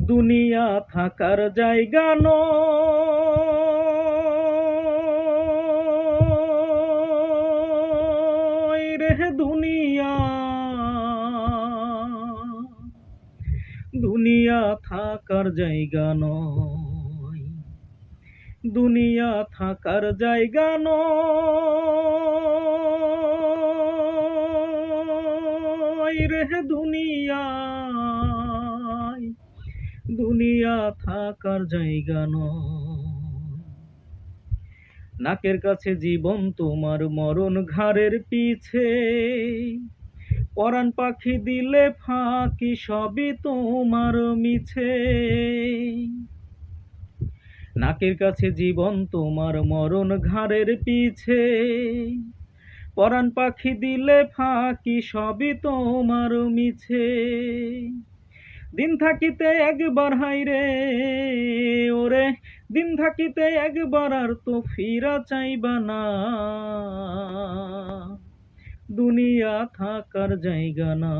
দুনিয়া থাকার জায়গা নয় রে দুনিয়া, দুনিয়া থাকার জায়গা নয়, দুনিয়া থাকার জায়গা নয় রে দুনিয়া, দুনিয়া থাকার জায়গা নয়। নাকের কাছে জীবন তোমার, মরণ ঘাড়ের পিছে, পরাণ পাখি দিলে ফাঁকি সবই তোমার মিছে। নাকের কাছে জীবন তোমার, মরণ ঘাড়ের পিছে, পরাণ পাখি দিলে ফাঁকি সবই তোমার মিছে। দিন থাকিতে একবার হাইরে ওরে, দিন থাকিতে একবার আর তো ফিরা চাইবা না। দুনিয়া থাকার জায়গা না।